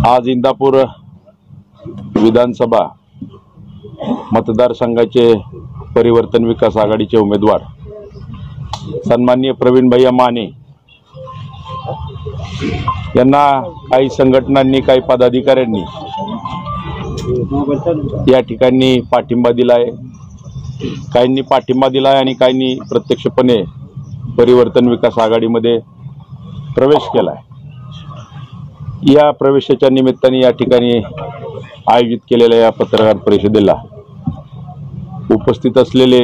आज इंदापूर विधानसभा मतदारसंघाचे परिवर्तन विकास आघाडीचे उमेदवार सन्माननीय प्रवीण भैया माने यांना काही संघटनांनी काही पदाधिकाऱ्यांनी या ठिकाणी पाठिंबा दिलाय। काहींनी पाठिंबा दिलाय आणि काहींनी प्रत्यक्षपणे परिवर्तन विकास आघाडीमध्ये प्रवेश केलाय। या प्रवेशाच्या निमित्ताने या ठिकाणी आयोजित केलेल्या या पत्रकार परिषदेला उपस्थित असलेले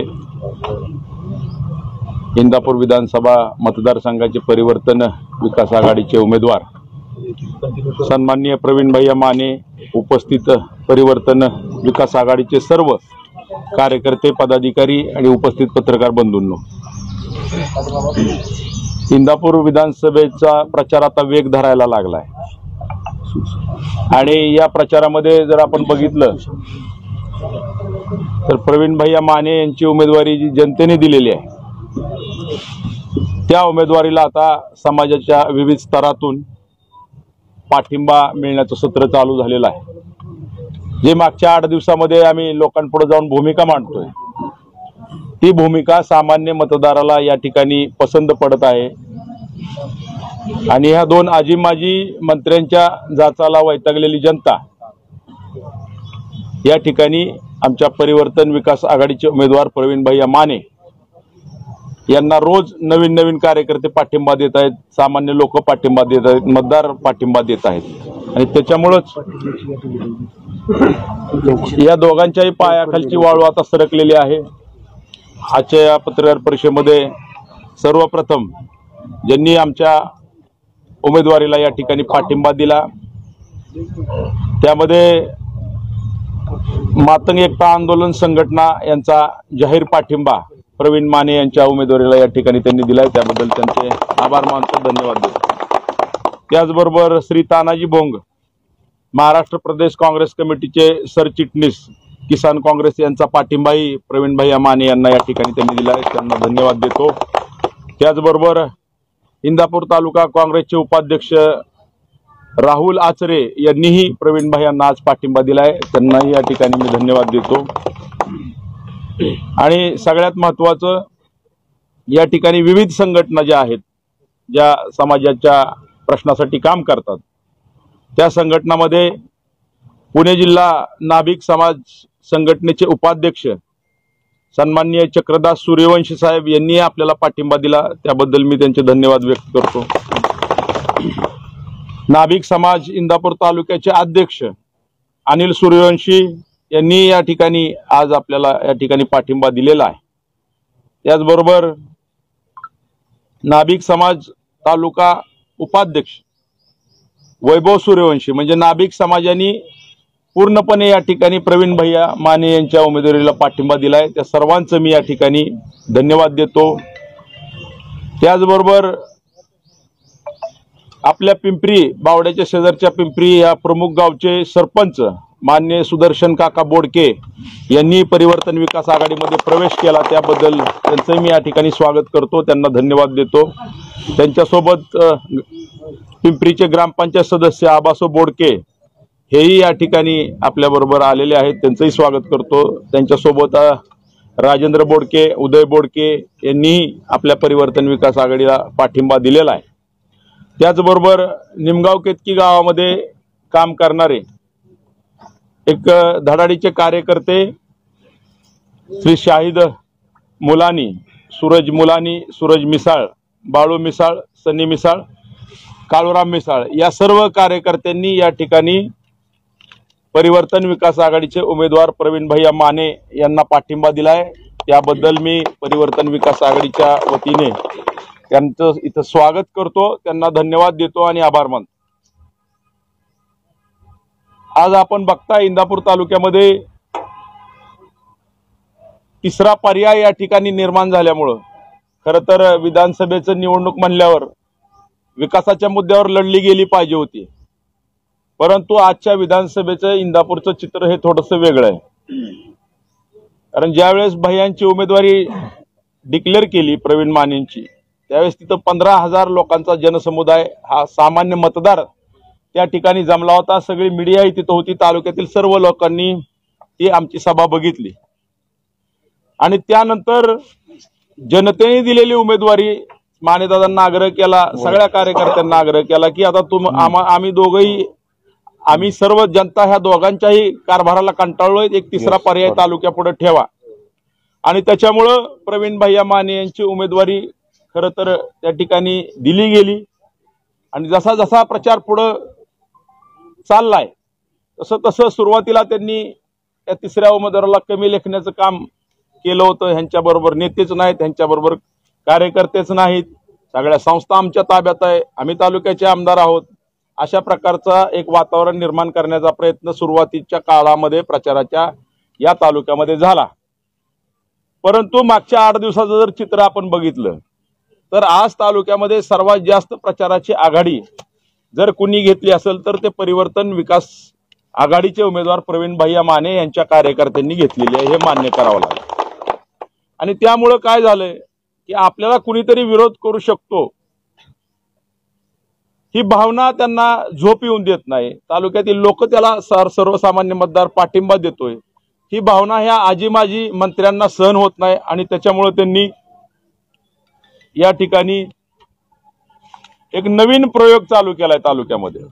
इंदापूर विधानसभा मतदारसंघाचे परिवर्तन विकास आघाडीचे उमेदवार सन्माननीय प्रवीण भैया माने, उपस्थित परिवर्तन विकास आघाडीचे सर्व कार्यकर्ते, पदाधिकारी आणि उपस्थित पत्रकार बंधूंनो, इंदापूर विधानसभेचा प्रचार आता वेग धरायला लागलाय आणि या प्रचारामध्ये जर आपण बघितलं तर प्रवीण भैया माने यांची उमेदवारी जी जनतेने दिलेली आहे त्या उमेदवारीला आता समाजाच्या विविध स्तरातून पाठिंबा मिळण्याचं सत्र चालू झालेलं आहे। जे मागच्या 8 दिवसामध्ये आम्ही लोकांपुढे जाऊन भूमिका मांडतोय ती भूमिका सामान्य मतदाराला या ठिकाणी पसंत पडत आहे आणि ह्या 2 आजी माजी मंत्र्यांच्या जाचाला वैतागलेली जनता या ठिकाणी आमच्या परिवर्तन विकास आघाडीचे उमेदवार प्रवीण भैया माने यांना रोज नवीन नवीन कार्यकर्ते पाठिंबा देत आहेत, सामान्य लोक पाठिंबा देत आहेत, मतदार पाठिंबा देत आहेत आणि त्याच्यामुळेच या दोघांच्याही पायाखालची वाळू आता सरकलेली आहे। आजच्या या पत्रकार परिषदेमध्ये सर्वप्रथम ज्यांनी आमच्या उमेदवारीला या ठिकाणी पाठिंबा दिला त्यामध्ये मातंग एकता आंदोलन संघटना यांचा जाहीर पाठिंबा प्रवीण माने यांच्या उमेदवारीला या ठिकाणी त्यांनी दिलाय, त्याबद्दल त्यांचे आभार मानतो, धन्यवाद देतो। त्याचबरोबर श्री तानाजी भोंग, महाराष्ट्र प्रदेश काँग्रेस कमिटीचे सरचिटणीस किसान काँग्रेस यांचा पाठिंबाही प्रवीण भैया माने यांना या ठिकाणी त्यांनी दिलाय, त्यांना धन्यवाद देतो। त्याचबरोबर इंदापूर तालुका काँग्रेसचे उपाध्यक्ष राहुल आचरे यांनीही प्रवीण भैयांना आज पाठिंबा दिलाय, त्यांनाही या ठिकाणी मी धन्यवाद देतो। आणि सगळ्यात महत्त्वाचं या ठिकाणी विविध संघटना ज्या आहेत, ज्या समाजाच्या प्रश्नासाठी काम करतात, त्या संघटनामध्ये पुणे जिल्हा नाभिक समाज संघटनेचे उपाध्यक्ष सन्माननीय चक्रदास सूर्यवंशी साहेब यांनी आपल्याला पाठिंबा दिला, त्याबद्दल मी त्यांचे धन्यवाद व्यक्त करतो। नाभिक समाज इंदापूर तालुक्याचे अध्यक्ष अनिल सूर्यवंशी यांनी या ठिकाणी आज आपल्याला या ठिकाणी पाठिंबा दिलेला आहे। त्याचबरोबर नाभिक समाज तालुका उपाध्यक्ष वैभव सूर्यवंशी म्हणजे नाभिक समाजाने पूर्णपणे या ठिकाणी प्रवीण भैया माने यांच्या उमेदवारीला पाठिंबा दिलाय, त्या सर्वांचं मी या ठिकाणी धन्यवाद देतो। त्याचबरोबर आपल्या पिंपरी बावड्याच्या शेजारच्या पिंपरी या प्रमुख गावचे सरपंच माननीय सुदर्शन काका बोडके यांनी परिवर्तन विकास आघाडीमध्ये प्रवेश केला, त्याबद्दल त्यांचं मी या ठिकाणी स्वागत करतो, त्यांना धन्यवाद देतो। त्यांच्यासोबत पिंपरीचे ग्रामपंचायत सदस्य आबासो बोडके हेही या ठिकाणी आपल्याबरोबर आलेले आहेत, त्यांचंही स्वागत करतो। त्यांच्यासोबत राजेंद्र बोडके, उदय बोडके यांनी आपल्या परिवर्तन विकास आघाडीला पाठिंबा दिलेला आहे। त्याचबरोबर निमगाव केतकी गावामध्ये काम करणारे एक धडाडीचे कार्यकर्ते श्री शाहिद मुलानी, सूरज मिसाळ, बाळू मिसाळ, सनी मिसाळ, काळूराम मिसाळ या सर्व कार्यकर्त्यांनी या ठिकाणी परिवर्तन विकास आघाडीचे उमेदवार प्रवीण भैया माने यांना पाठिंबा दिलाय, त्याबद्दल मी परिवर्तन विकास आघाडीच्या वतीने त्यांचं इथं स्वागत करतो, त्यांना धन्यवाद देतो आणि आभार मानतो। आज आपण बघता इंदापूर तालुक्यामध्ये तिसरा पर्याय या ठिकाणी निर्माण झाल्यामुळं खरं तर विधानसभेचं निवडणूक म्हणल्यावर विकासाच्या मुद्द्यावर लढली गेली पाहिजे होती, परंतु आजच्या विधानसभेचं इंदापूरचं चित्र हे थोडंसं वेगळं आहे। कारण ज्यावेळेस भैयांची उमेदवारी डिक्लेअर केली प्रवीण मानेंची त्यावेळेस तिथं 15,000 लोकांचा जनसमुदाय हा सामान्य मतदार त्या ठिकाणी जमला होता। सगळी मीडियाही तिथं होती, तालुक्यातील सर्व लोकांनी ती आमची सभा बघितली आणि त्यानंतर जनतेने दिलेली उमेदवारी मानेदादांना आग्रह केला, सगळ्या कार्यकर्त्यांना आग्रह केला की आता आम्ही दोघंही, आम्ही सर्व जनता ह्या दोघांच्याही कारभाराला कंटाळलोय, एक तिसरा पर्याय तालुक्यापुढे ठेवा। आणि त्याच्यामुळं प्रवीण भैया माने यांची उमेदवारी खरं तर त्या ठिकाणी दिली गेली आणि जसा जसा प्रचार पुढे चाललाय तसं तसं सुरुवातीला त्यांनी त्या तिसऱ्या उमेदवाराला कमी लेखण्याचं काम केलं होतं। ह्यांच्याबरोबर नेतेच नाहीत, ह्यांच्याबरोबर कार्यकर्तेच नाहीत, सगळ्या संस्था आमच्या ताब्यात आहे, आम्ही तालुक्याचे आमदार आहोत, अशा प्रकारचा एक वातावरण निर्माण करण्याचा प्रयत्न सुरुवातीच्या काळामध्ये प्रचाराच्या या तालुक्यामध्ये झाला। परंतु मागच्या 8 दिवसाचं जर चित्र आपण बघितलं तर आज तालुक्यामध्ये सर्वात जास्त प्रचाराची आघाडी जर कुणी घेतली असेल तर ते परिवर्तन विकास आघाडीचे उमेदवार प्रवीण भैया माने यांच्या कार्यकर्त्यांनी घेतलेली आहे, हे मान्य करावं लागेल। आणि त्यामुळे काय झालंय की आपल्याला कुणीतरी विरोध करू शकतो ही भावना त्यांना झोप येऊन देत नाही, तालुक्यातील लोक त्याला सर्वसामान्य मतदार पाठिंबा देतोय, ही भावना ह्या आजी माजी मंत्र्यांना सहन होत नाही आणि त्याच्यामुळे त्यांनी या ठिकाणी एक नवीन प्रयोग चालू केलाय तालुक्यामध्ये।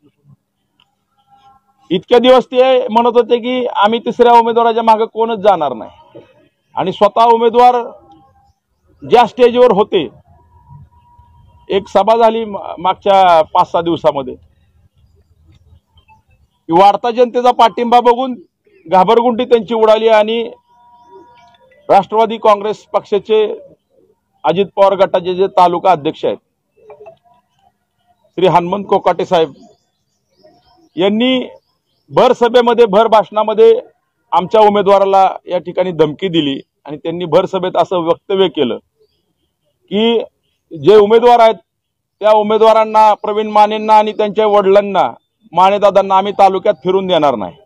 इतक्या दिवस ते म्हणत होते की आम्ही तिसऱ्या उमेदवाराच्या मागे कोणच जाणार नाही आणि स्वतः उमेदवार ज्या स्टेजवर होते, एक सभा झाली मागच्या 5-6 दिवसामध्ये, वाढता जनतेचा पाठिंबा बघून घाबरगुंडी त्यांची उडाली आणि राष्ट्रवादी काँग्रेस पक्षाचे अजित पवार गटाचे जे तालुका अध्यक्ष आहेत श्री हनुमंत कोकाटे साहेब यांनी भर सभेमध्ये, भर भाषणामध्ये आमच्या उमेदवाराला या ठिकाणी धमकी दिली आणि त्यांनी भर सभेत असं वक्तव्य केलं की जे उमेदवार आहेत त्या उमेदवारांना, प्रवीण मानेंना आणि त्यांच्या वडिलांना, मानेदादांना आम्ही तालुक्यात फिरून देणार नाही।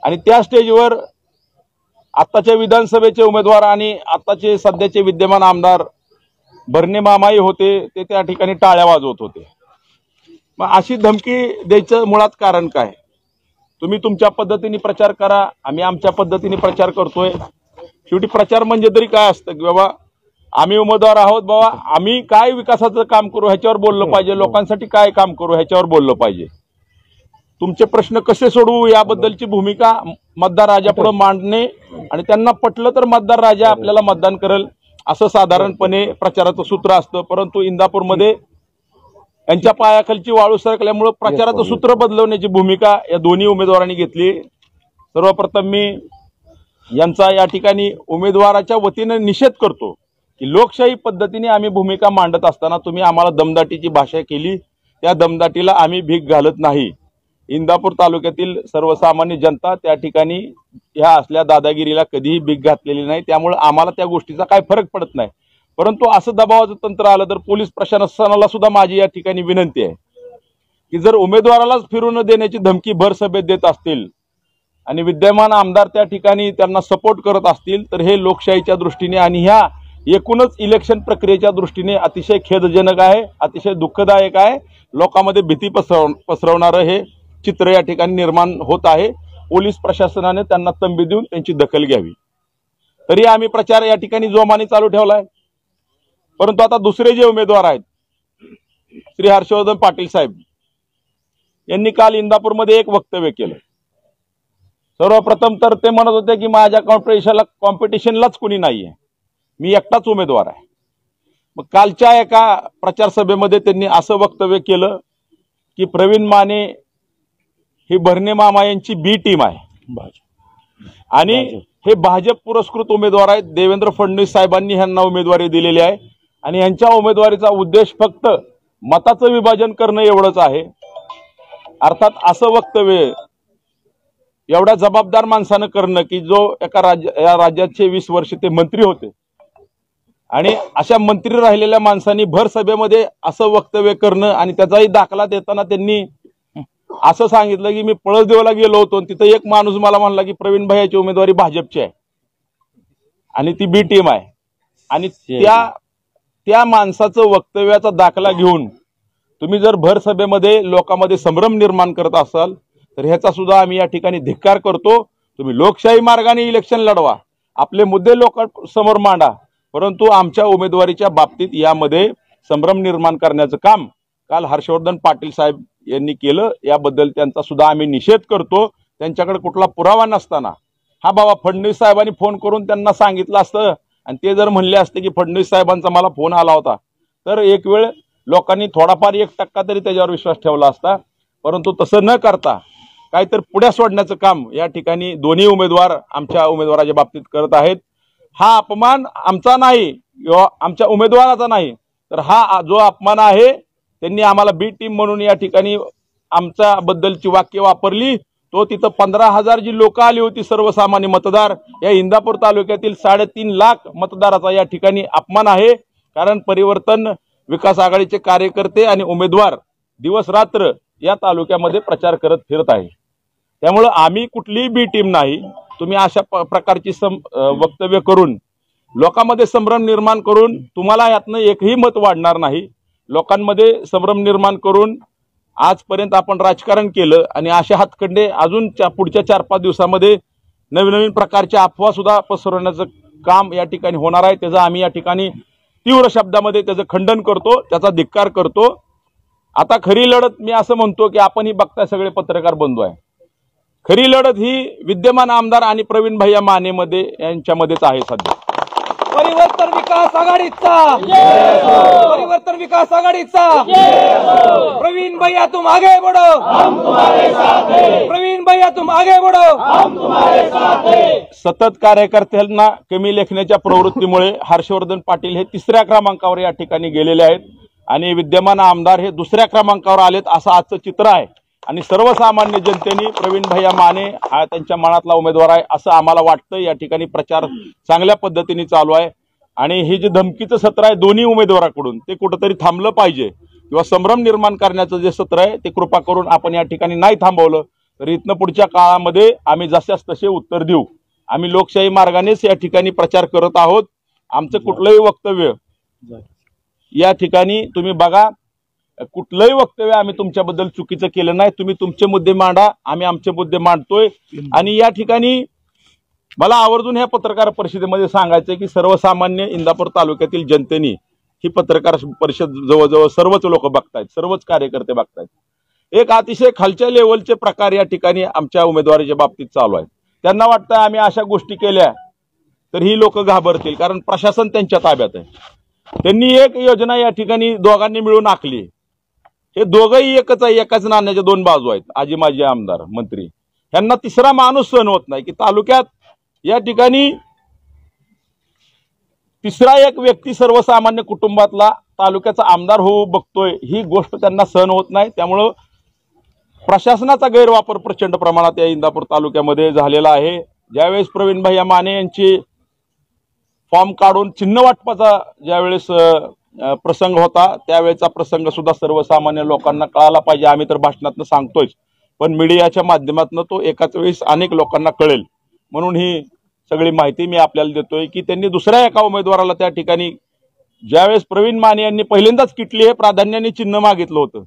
आणि त्या स्टेजवर आत्ताच्या विधानसभेचे उमेदवार आणि आत्ताचे सध्याचे विद्यमान आमदार भरणे मामाई होते, ते त्या ठिकाणी टाळ्या वाजवत होते। मग अशी धमकी द्यायचं मुळात कारण काय? तुम्ही तुमच्या पद्धतीने प्रचार करा, आम्ही आमच्या पद्धतीने प्रचार करतोय। शेवटी प्रचार म्हणजे तरी काय असतं की बाबा आम्ही उमेदवार आहोत, बाबा आम्ही काय विकासाचं काम करू ह्याच्यावर बोललं पाहिजे, लोकांसाठी काय काम करू ह्याच्यावर बोललं पाहिजे, तुमचे प्रश्न कसे सोडवू याबद्दलची भूमिका मतदार राजापुढे मांडणे आणि त्यांना पटलं तर मतदार राजा आपल्याला मतदान करेल असं साधारणपणे प्रचाराचं सूत्र असतं। परंतु इंदापूरमध्ये यांच्या पायाखालची वाळू सरकल्यामुळे प्रचाराचं सूत्र बदलवण्याची भूमिका या दोन्ही उमेदवारांनी घेतली। सर्वप्रथम मी यांचा या ठिकाणी उमेदवाराच्या वतीने निषेध करतो की लोकशाही पद्धतीने आम्ही भूमिका मांडत असताना तुम्ही आम्हाला दमदाटीची भाषा केली, त्या दमदाटीला आम्ही भीक घालत नाही। इंदापूर तालुक्यातील सर्वसामान्य जनता त्या ठिकाणी ह्या असल्या दादागिरीला कधीही भीक घातलेली नाही, त्यामुळे आम्हाला त्या गोष्टीचा काय फरक पडत नाही। परंतु असं दबावाचं तंत्र आलं तर पोलीस प्रशासनाला सुद्धा माझी या ठिकाणी विनंती आहे की जर उमेदवारालाच फिरून देण्याची धमकी भर सभेत देत असतील आणि विद्यमान आमदार त्या ठिकाणी त्यांना सपोर्ट करत असतील तर हे लोकशाहीच्या दृष्टीने आणि ह्या एकूणच इलेक्शन प्रक्रियेच्या दृष्टीने अतिशय खेदजनक आहे, अतिशय दुःखदायक आहे। लोकांमध्ये भीती पसरवणारं हे चित्र या ठिकाणी निर्माण होत आहे। पोलीस प्रशासनाने त्यांना तंबी देऊन त्यांची दखल घ्यावी। तरी आम्ही प्रचार या ठिकाणी जोमाने चालू ठेवलाय। परंतु आता दुसरे जे उमेदवार आहेत श्री हर्षवर्धन पाटील साहेब यांनी काल इंदापूरमध्ये एक वक्तव्य केलं। सर्वप्रथम तर ते म्हणत होते की माझ्या कॉम्पिटिशनलाच कुणी नाहीये, मी एकटाच उमेदवार आहे। मग कालच्या एका प्रचार सभेमध्ये त्यांनी असं वक्तव्य केलं की प्रवीण माने ही भरणे मामा यांची बी टीम आहे आणि हे भाजप पुरस्कृत उमेदवार आहेत। देवेंद्र फडणवीस साहेबांनी ह्यांना उमेदवारी दिलेली आहे आणि यांच्या उमेदवारीचा उद्देश फक्त मताचं विभाजन करणं एवढंच आहे। अर्थात असं वक्तव्य एवढ्या जबाबदार माणसानं करणं की जो या राज्याचे 20 वर्ष ते मंत्री होते आणि अशा मंत्री राहिलेल्या माणसांनी भर सभेमध्ये असं वक्तव्य करणं आणि त्याचाही दाखला देताना त्यांनी असं सांगितलं की मी पळसदेवला गेलो होतो तिथं एक माणूस मला म्हणला की प्रवीण भैयाची उमेदवारी भाजपची आहे आणि ती बी टीम आहे आणि त्या माणसाचं वक्तव्याचा दाखला घेऊन तुम्ही जर भर सभेमध्ये लोकांमध्ये संभ्रम निर्माण करत असाल तर ह्याचा सुद्धा आम्ही या ठिकाणी धिक्कार करतो। तुम्ही लोकशाही मार्गाने इलेक्शन लढवा, आपले मुद्दे लोकांसमोर मांडा, परंतु आमच्या उमेदवारीच्या बाबतीत यामध्ये संभ्रम निर्माण करण्याचं काम काल हर्षवर्धन पाटील साहेब यांनी केलं। याबद्दल त्यांचा सुद्धा आम्ही निषेध करतो। त्यांच्याकडे कुठला पुरावा नसताना हा बाबा फडणवीस साहेबांनी फोन करून त्यांना सांगितलं असतं आणि ते जर म्हणले असते की फडणवीस साहेबांचा मला फोन आला होता तर एक वेळ लोकांनी थोडाफार 1% तरी त्याच्यावर विश्वास ठेवला असता, परंतु तसं न करता काहीतरी पुढे सोडण्याचं काम या ठिकाणी दोन्ही उमेदवार आमच्या उमेदवाराच्या बाबतीत करत आहेत। हा अपमान आमचा नाही किंवा आमच्या उमेदवाराचा नाही, तर हा जो अपमान आहे त्यांनी आम्हाला बी टीम म्हणून या ठिकाणी आमच्या बद्दलची वाक्य वापरली। तो तिथं 15,000 जी लोक आली होती सर्वसामान्य मतदार, या इंदापूर तालुक्यातील 3.5 लाख मतदाराचा या ठिकाणी अपमान आहे। कारण परिवर्तन विकास आघाडीचे कार्यकर्ते आणि उमेदवार दिवस रात्र या तालुक्यामध्ये प्रचार करत फिरत आहे। त्यामुळे आम्ही कुठलीही बी टीम नाही। तुम्ही अशा प्रकारची वक्तव्य करून लोकांमध्ये संभ्रम निर्माण करून तुम्हाला यातनं एकही मत वाढणार नाही। लोकांमध्ये संभ्रम निर्माण करून आजपर्यंत आपण राजकारण केलं आणि असे हातखंडे अजून पुढच्या 4-5 दिवसामध्ये नवीन प्रकारच्या अफवा सुद्धा पसरवण्याचं काम या ठिकाणी होणार आहे। त्याचं आम्ही या ठिकाणी तीव्र शब्दामध्ये त्याचं खंडन करतो, त्याचा धिक्कार करतो। आता खरी लढत मी असं म्हणतो की आपण ही बघताय सगळे पत्रकार बंधू आहे, खरी लढत ही विद्यमान आमदार आणि प्रवीण भैया मानेमध्ये यांच्यामध्येच आहे सध्या। परिवर्तन विकास आघाडीचा, परिवर्तन विकास आघाडीचा, प्रवीण भैया तुम आगे बढ़ो, हम तुम्हारे साथ हैं, प्रवीण भैया तुम आगे बढ़ो, हम तुम्हारे साथ हैं। सतत कार्यकर्त्यांना कमी लेखण्याच्या प्रवृत्तीमुळे हर्षवर्धन पाटील हे 3ऱ्या क्रमांकावर या ठिकाणी गेलेले आहेत आणि विद्यमान आमदार हे 2ऱ्या क्रमांकावर आलेत असं आजचं चित्र आहे। आणि सर्वसामान्य जनतेने प्रवीण भैया माने हा त्यांच्या मनातला उमेदवार आहे असं आम्हाला वाटतं। या ठिकाणी प्रचार चांगल्या पद्धतीने चालू आहे आणि हे जे धमकीचं सत्र आहे दोन्ही उमेदवाराकडून ते कुठंतरी थांबलं पाहिजे किंवा संभ्रम निर्माण करण्याचं जे सत्र आहे ते कृपा करून आपण या ठिकाणी नाही थांबवलं तर इथनं पुढच्या काळामध्ये आम्ही जशास तसे उत्तर देऊ। आम्ही लोकशाही मार्गानेच या ठिकाणी प्रचार करत आहोत। आमचं कुठलंही वक्तव्य या ठिकाणी तुम्ही बघा, कुठलंही वक्तव्य आम्ही तुमच्याबद्दल चुकीचं केलं नाही। तुम्ही तुमचे मुद्दे मांडा, आम्ही आमचे मुद्दे मांडतोय। आणि या ठिकाणी मला आवर्जून ह्या पत्रकार परिषदेमध्ये सांगायचंय की सर्वसामान्य इंदापूर तालुक्यातील जनतेने ही पत्रकार परिषद जवळजवळ सर्वच लोक बघतायत, सर्वच कार्यकर्ते बघतायत। एक अतिशय खालच्या लेवलचे प्रकार या ठिकाणी आमच्या उमेदवारीच्या बाबतीत चालू आहेत। त्यांना वाटतं आम्ही अशा गोष्टी केल्या तर ही लोक घाबरतील, कारण प्रशासन त्यांच्या ताब्यात आहे। त्यांनी एक योजना या ठिकाणी दोघांनी मिळून आखली, हे दोघंही एकच आहे, एकाच नाण्याच्या 2 बाजू आहेत। आजी माजी आमदार मंत्री यांना तिसरा माणूस सहन होत नाही की तालुक्यात या ठिकाणी तिसरा एक व्यक्ती सर्वसामान्य कुटुंबातला तालुक्याचा आमदार होऊ बघतोय, ही गोष्ट त्यांना सहन होत नाही। त्यामुळं प्रशासनाचा गैरवापर प्रचंड प्रमाणात या इंदापूर तालुक्यामध्ये झालेला आहे। ज्यावेळेस प्रवीण भैया माने यांची फॉर्म काढून चिन्ह वाटपाचा ज्यावेळेस प्रसंग होता त्यावेळेचा प्रसंग सुद्धा सर्वसामान्य लोकांना कळाला पाहिजे। आम्ही तर भाषणातून सांगतोय, पण मीडियाच्या माध्यमातून तो एकाच वेळेस अनेक लोकांना कळेल म्हणून ही सगळी माहिती मी आपल्याला देतोय की त्यांनी दुसऱ्या एका उमेदवाराला त्या ठिकाणी ज्यावेळेस प्रवीण माने यांनी पहिल्यांदाच किटली हे प्राधान्याने चिन्ह मागितलं होतं,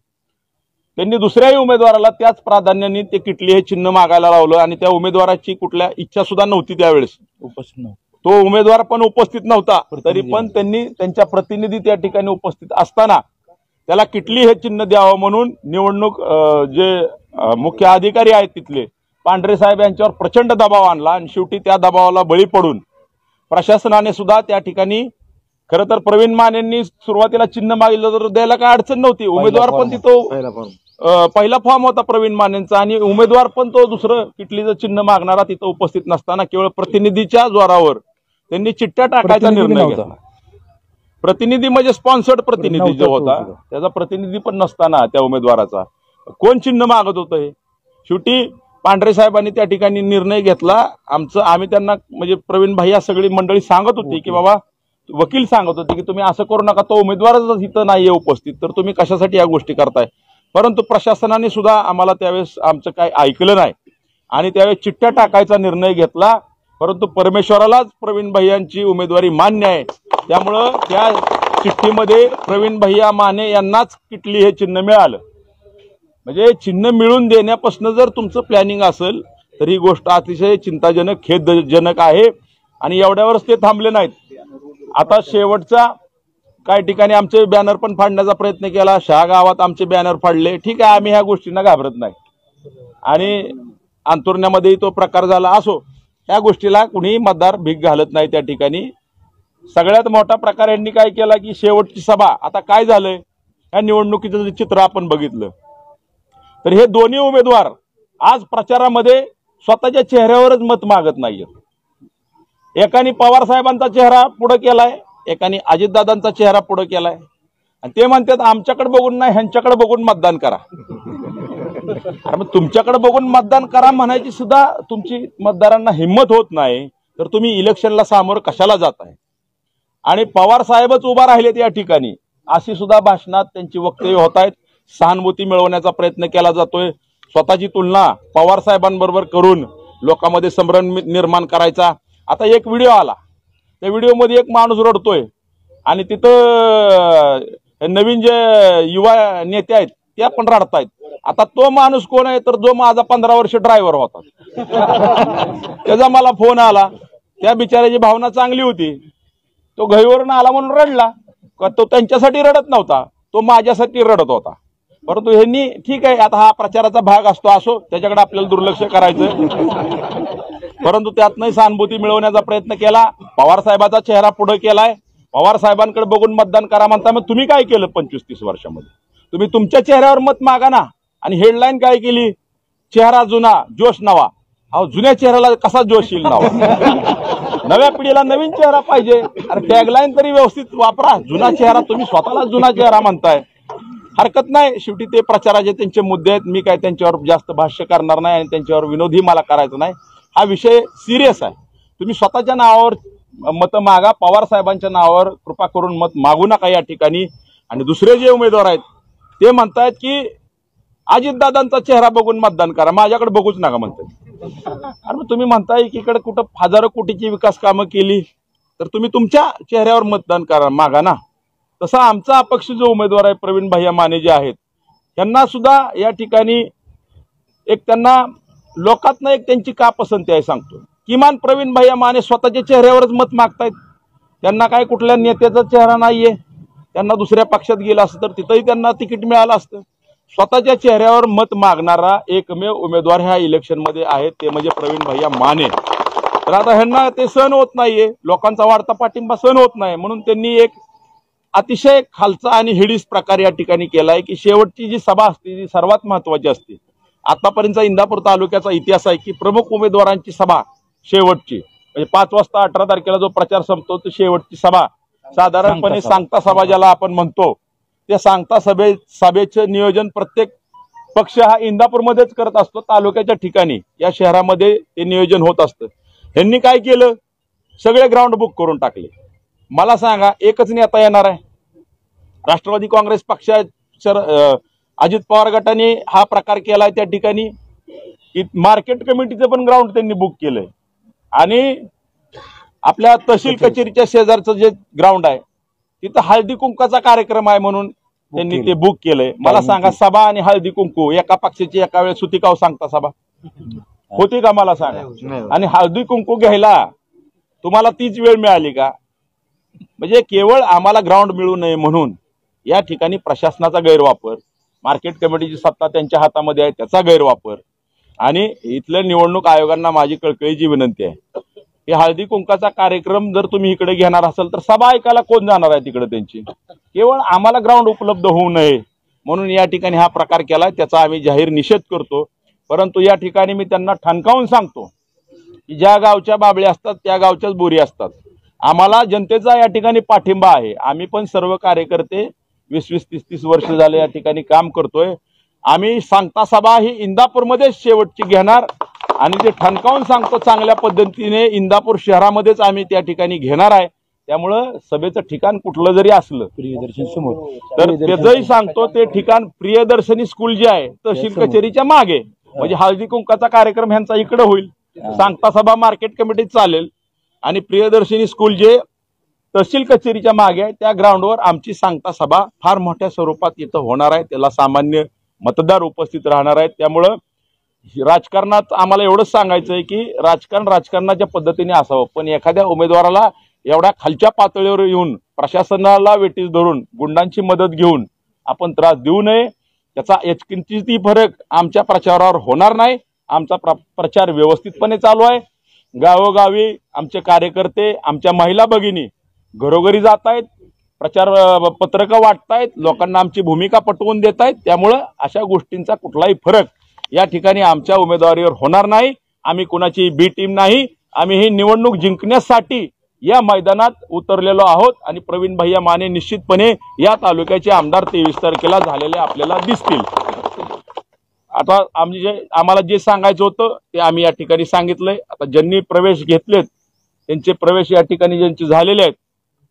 त्यांनी दुसऱ्याही उमेदवाराला त्याच प्राधान्याने ते किटली हे चिन्ह मागायला लावलं आणि त्या उमेदवाराची कुठल्या इच्छा सुद्धा नव्हती त्यावेळेस उपस्थित नव्हती, तो उमेदवार पण उपस्थित नव्हता, तरी पण त्यांनी त्यांच्या प्रतिनिधी त्या ठिकाणी उपस्थित असताना त्याला किटली हे चिन्ह द्यावं म्हणून निवडणूक जे मुख्य अधिकारी आहेत तिथले पांढरे साहेब यांच्यावर प्रचंड दबाव आणला आणि शेवटी त्या दबावाला बळी पडून प्रशासनाने सुद्धा त्या ठिकाणी खरं तर प्रवीण मानेंनी सुरुवातीला चिन्ह मागितलं तर द्यायला काय अडचण नव्हती, उमेदवार पण तिथं पहिला फॉर्म होता प्रवीण मानेंचा आणि उमेदवार पण तो दुसरं किटलीचं चिन्ह मागणारा तिथं उपस्थित नसताना केवळ प्रतिनिधीच्या जोरावर त्यांनी चिठ्ठ्या टाकायचा निर्णय घेतला। प्रतिनिधी म्हणजे स्पॉन्सर्ड प्रतिनिधी जो होता त्याचा प्रतिनिधी पण नसताना त्या उमेदवाराचा कोण चिन्ह मागत होतं हे शेवटी पांढरे साहेबांनी त्या ठिकाणी निर्णय घेतला। आम्ही त्यांना म्हणजे प्रवीण भैया सगळी मंडळी सांगत होती की बाबा, वकील सांगत होते की तुम्ही असं करू नका, तो उमेदवारच इथं नाहीये उपस्थित तर तुम्ही कशासाठी या गोष्टी करताय, परंतु प्रशासनाने सुद्धा आम्हाला त्यावेळेस आमचं काही ऐकलं नाही आणि त्यावेळेस चिठ्ठ्या टाकायचा निर्णय घेतला। परंतु परमेश्वरालाच प्रवीण भैयांची उमेदवारी मान्य आहे, त्यामुळं त्या चिठ्ठीमध्ये प्रवीण भैया माने यांनाच किटली हे चिन्ह मिळालं. म्हणजे चिन्ह मिळून देण्यापासून जर तुमचं प्लॅनिंग असेल तर ही गोष्ट अतिशय चिंताजनक, खेदजनक आहे. आणि एवढ्यावरच ते थांबले नाहीत. आता शेवटचा काही ठिकाणी आमचे बॅनर पण फाडण्याचा प्रयत्न केला. शहा गावात आमचे बॅनर फाडले. ठीक आहे, आम्ही ह्या गोष्टींना घाबरत नाही. आणि अंतुरण्यामध्येही तो प्रकार झाला. असो, ह्या गोष्टीला कुणी मतदार भीक घालत नाही. त्या ठिकाणी सगळ्यात मोठा प्रकार यांनी काय केला की शेवटची सभा. आता काय झालंय, या निवडणुकीचं चित्र आपण बघितलं तर हे दोन्ही उमेदवार आज प्रचारामध्ये स्वतःच्या चेहऱ्यावरच मत मागत नाहीयेत. एकाने पवार साहेबांचा चेहरा पुढे केलाय, एकाने अजितदादांचा चेहरा पुढे केलाय. आणि ते म्हणतात आमच्याकडे बघून नाही, ह्यांच्याकडे बघून मतदान करा. अरे मग तुमच्याकडे बघून मतदान करा म्हणायची सुद्धा तुमची मतदारांना हिंमत होत नाही तर तुम्ही इलेक्शनला सामोरं कशाला जाताय. आणि पवार साहेबच उभा राहिलेत या ठिकाणी अशी सुद्धा भाषणात त्यांची वक्तव्य होत आहेत. सहानुभूती मिळवण्याचा प्रयत्न केला जातोय. स्वतःची तुलना पवार साहेबांबरोबर करून लोकांमध्ये संभ्रम निर्माण करायचा. आता एक व्हिडिओ आला, त्या व्हिडिओमध्ये एक माणूस रडतोय आणि तिथं नवीन जे युवा नेते आहेत त्या पण रडतायत. आता तो माणूस कोण आहे तर जो माझा 15 वर्ष ड्रायव्हर होता. त्याचा मला फोन आला. त्या बिचाऱ्याची भावना चांगली होती. तो घरीवरून आला म्हणून रडला. तो त्यांच्यासाठी रडत नव्हता, तो माझ्यासाठी रडत होता. परंतु ह्यांनी ठीक आहे, आता हा प्रचाराचा भाग असतो, असो, त्याच्याकडे आपल्याला दुर्लक्ष करायचं. परंतु त्यातनंही सहानुभूती मिळवण्याचा प्रयत्न केला. पवार साहेबाचा चेहरा पुढे केलाय. पवार साहेबांकडे बघून मतदान करा म्हणता. मग तुम्ही काय केलं 25-30 वर्षामध्ये? तुम्ही तुमच्या चेहऱ्यावर मत मागा ना. आणि हेडलाईन काय केली, चेहरा जुना जोश नवा. अहो, जुन्या चेहऱ्याला कसा जोश येईल नावा? नव्या पिढीला नवीन चेहरा पाहिजे. अरे टॅगलाईन तरी व्यवस्थित वापरा. जुना चेहरा, तुम्ही स्वतःला जुना चेहरा म्हणताय, हरकत नाही. शेवटी ते प्रचाराचे त्यांचे मुद्दे आहेत. मी काय त्यांच्यावर जास्त भाष्य करणार नाही आणि त्यांच्यावर विनोदही मला करायचं नाही. हा विषय सिरियस आहे. तुम्ही स्वतःच्या नावावर मत मागा, पवार साहेबांच्या नावावर कृपा करून मत मागू नका या ठिकाणी. आणि दुसरे जे उमेदवार आहेत ते म्हणतायत की अजितदादांचा चेहरा बघून मतदान करा, माझ्याकडे बघूच नका म्हणतात. अरे तुम्ही म्हणताय की इकडे कुठं हजारो कोटीची विकास कामं केली तर तुम्ही तुमच्या चेहऱ्यावर मतदान करा, मागा ना. तसा आमचा अपक्ष जो उमेदवार आहे प्रवीण भैया माने जे आहेत त्यांना सुद्धा या ठिकाणी एक त्यांना लोकांना एक त्यांची का पसंती आहे सांगतो. किमान प्रवीण भैया माने स्वतःच्या चेहऱ्यावरच मत मागतायत. त्यांना काय कुठल्या नेत्याचा चेहरा नाहीये. त्यांना दुसऱ्या पक्षात गेला असतं तर तिथंही त्यांना तिकीट मिळालं असतं. स्वतःच्या चेहऱ्यावर मत मागणारा एकमेव उमेदवार ह्या इलेक्शनमध्ये आहे, ते म्हणजे प्रवीण भैया माने. तर आता ह्यांना ते सहन होत नाहीये, लोकांचा वाढता पाठिंबा सहन होत नाही, म्हणून त्यांनी एक अतिशय खालचा आणि हिडीस प्रकार या ठिकाणी केलाय की शेवटची जी सभा असते जी सर्वात महत्वाची असते. आतापर्यंतचा इंदापूर तालुक्याचा इतिहास आहे की प्रमुख उमेदवारांची सभा शेवटची म्हणजे 5 वाजता 18 तारखेला जो प्रचार संपतो तो शेवटची सभा साधारणपणे सांगता सभा ज्याला आपण म्हणतो. त्या सांगता सभेचं नियोजन प्रत्येक पक्ष हा इंदापूरमध्येच करत असतो. तालुक्याच्या ठिकाणी या शहरामध्ये ते नियोजन होत असतं. ह्यांनी काय केलं, सगळे ग्राउंड बुक करून टाकले. मला सांगा, एकच नेता येणार आहे. राष्ट्रवादी काँग्रेस पक्षाच्या अजित पवार गटाने हा प्रकार केलाय. त्या ठिकाणी मार्केट कमिटीचं पण ग्राउंड त्यांनी बुक केलंय. आणि आपल्या तहसील कचेरीच्या शेजारचं जे ग्राउंड आहे तिथं हळदी कुंकाचा कार्यक्रम आहे म्हणून त्यांनी ते बुक केलंय. मला सांगा, सभा आणि हळदी कुंकू एका पक्षाची एका वेळेस होती का सांगता सभा होती का? मला सांगा. आणि हळदी कुंकू घ्यायला तुम्हाला तीच वेळ मिळाली का? म्हणजे केवळ आम्हाला ग्राउंड मिळू नये म्हणून या ठिकाणी प्रशासनाचा गैरवापर, मार्केट कमिटीची सत्ता त्यांच्या हातामध्ये आहे त्याचा गैरवापर. आणि इथल्या निवडणूक आयोगांना माझी कळकळीची विनंती आहे की हळदी कुंकाचा कार्यक्रम जर तुम्ही इकडे घेणार असाल तर सभा ऐकायला कोण जाणार आहे तिकडे त्यांची? केवळ आम्हाला ग्राउंड उपलब्ध होऊ नये म्हणून या ठिकाणी हा प्रकार केलाय, त्याचा आम्ही जाहीर निषेध करतो. परंतु या ठिकाणी मी त्यांना ठणकावून सांगतो की ज्या गावच्या बाबळ्या असतात त्या गावच्याच बोरी असतात. आम्हाला जनतेचा या ठिकाणी पाठिंबा आहे. आम्ही पण सर्व कार्यकर्ते 20-20, 30-30 वर्ष झाले या ठिकाणी काम करतोय. आम्ही सांगता सभा ही इंदापूरमध्येच शेवटची घेणार आणि ते ठणकावून सांगतो चांगल्या पद्धतीने इंदापूर शहरामध्येच आम्ही त्या ठिकाणी घेणार आहे. त्यामुळं सभेचं ठिकाण कुठलं जरी असलं प्रियदर्शनी समोर तर त्याचंही सांगतो ते ठिकाण प्रियदर्शनी स्कूल जे आहे तहसील कचेरीच्या मागे, म्हणजे हळदी कुंकाचा कार्यक्रम ह्यांचा इकडे होईल, सांगता सभा मार्केट कमिटीत चालेल आणि प्रियदर्शनी स्कूल जे तहसील कचेरीच्या मागे आहे. त्या ग्राउंडवर आमची सांगता सभा फार मोठ्या स्वरूपात इथं होणार आहे. त्याला सामान्य मतदार उपस्थित राहणार आहेत. त्यामुळं राजकारणात आम्हाला एवढंच सांगायचं आहे की राजकारण राजकारणाच्या पद्धतीने असावं, पण एखाद्या उमेदवाराला एवढ्या खालच्या पातळीवर येऊन प्रशासनाला वेटीस धरून गुंडांची मदत घेऊन आपण त्रास देऊ नये. त्याचा किंचितही फरक आमच्या प्रचारावर होणार नाही. आमचा प्रचार व्यवस्थितपणे चालू आहे. गावोगावी आमचे कार्यकर्ते, आमच्या महिला भगिनी घरोघरी जात आहेत, प्रचार पत्रकं वाटतायत, लोकांना आमची भूमिका पटवून देत आहेत. त्यामुळं अशा गोष्टींचा कुठलाही फरक या ठिकाणी आमच्या उमेदवारीवर होणार नाही. आम्ही कोणाची बी टीम नाही. आम्ही ही निवडणूक जिंकण्यासाठी या मैदानात उतरलेलो आहोत आणि प्रवीण भैया माने निश्चितपणे या तालुक्याचे आमदार 23 तारखेला झालेले आपल्याला दिसतील. आता आम्हाला जे सांगायचं होतं ते आम्ही या ठिकाणी सांगितलंय. आता ज्यांनी प्रवेश घेतलेत त्यांचे प्रवेश या ठिकाणी ज्यांचे झालेले आहेत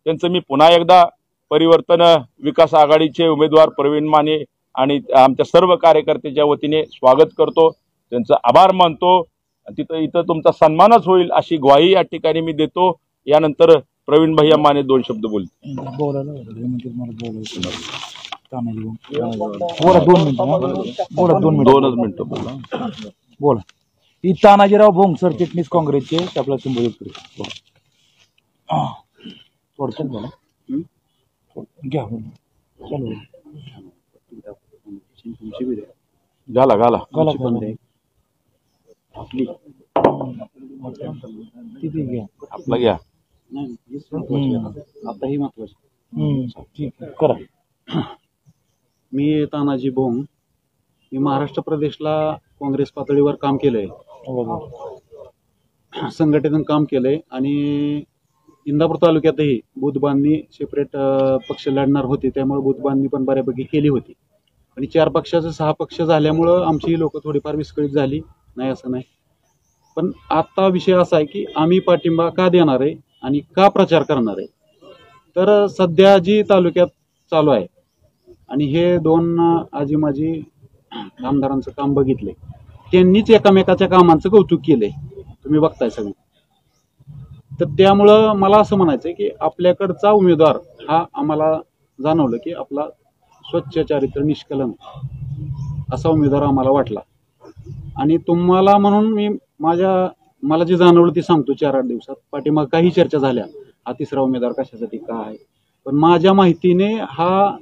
त्यांचं मी पुन्हा एकदा परिवर्तन विकास आघाडीचे उमेदवार प्रवीण माने आणि आमच्या सर्व कार्यकर्त्याच्या वतीने स्वागत करतो, त्यांचा आभार मानतो. इथं तुमचा सन्मानच होईल अशी ग्वाही या ठिकाणी मी देतो. यानंतर प्रवीण भैया माने 2 शब्द बोलतील. दोनच मिनिटं बोला. ती तानाजीराव भोंग सरचिटणीस काँग्रेसचे आपला संबोधित थोडक्यात बोला. घ्या घाला घाला आपली घ्या आपला घ्या. आता ही महत्वाची ठीक आहे करा. मी तानाजी भोंग, मी महाराष्ट्र प्रदेशला काँग्रेस पातळीवर काम केलंय, संघटनेतून काम केलंय आणि इंदापूर तालुक्यातही बुधबांधणी सेपरेट पक्ष लढणार होते, त्यामुळे बुधबांधणी पण बऱ्यापैकी केली होती. आणि 4 पक्षाचे 6 पक्ष झाल्यामुळं आमची लोक थोडीफार विस्कळीत झाली, नाही असं नाही. पण आता विषय असा आहे की आम्ही पाठिंबा का देणार आहे आणि का प्रचार करणार आहे. तर सध्या जी तालुक्यात चालू आहे आणि हे 2 आजी माजी आमदारांचं काम बघितले, त्यांनीच एकमेकाच्या कामांचं कौतुक केलंय, तुम्ही बघताय सगळं. तर त्यामुळं मला असं म्हणायचं की आपल्याकडचा उमेदवार हा आम्हाला जाणवलं की आपला स्वच्छ चारित्र्य निष्कलंक असा उमेदवार आम्हाला वाटला. आणि तुम्हाला म्हणून मी मला जे जाणवलं ते सांगतो. 4-8 दिवसात पाठीमाग काही चर्चा झाल्या, हा 3रा उमेदवार कशासाठी का आहे, पण माझ्या माहितीने हा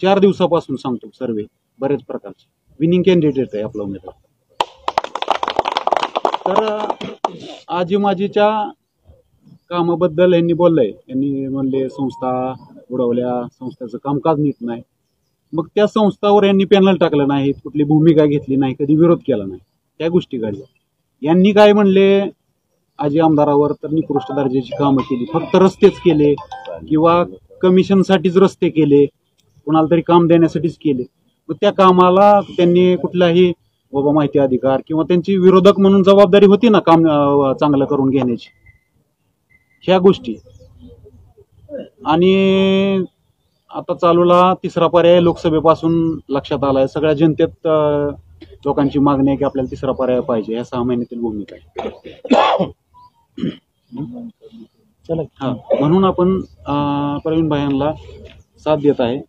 4 दिवसापासून सांगतो सर्वे बरेच प्रकारचे विनिंग कॅन्डिडेट आहे आपला उमेदवार. तर आजी माजीच्या कामाबद्दल यांनी बोललंय, यांनी म्हणले संस्था उडवल्या, संस्थेचं कामकाज नीट नाही. मग त्या संस्थावर यांनी पॅनल टाकलं नाही, कुठली भूमिका घेतली नाही, कधी विरोध केला नाही, त्या गोष्टी घडल्या. यांनी काय म्हणले आजी आमदारावर, तर निकृष्ट दर्जाची कामं केली, फक्त रस्तेच केले किंवा कमिशनसाठीच रस्ते केले, कुणाला तरी काम देण्यासाठीच केले. मग त्या कामाला त्यांनी कुठलाही बाबा माहिती अधिकार किंवा त्यांची विरोधक म्हणून जबाबदारी होती ना काम चांगलं करून घेण्याची, ह्या गोष्टी. आणि आता चालूला 3रा पर्याय लोकसभेपासून लक्षात आलाय. सगळ्या जनतेत लोकांची मागणी आहे की आपल्याला 3रा पर्याय पाहिजे. ह्या 6 महिन्यातील भूमिका आहे. म्हणून आपण प्रवीण भाईंना साथ देत आहे.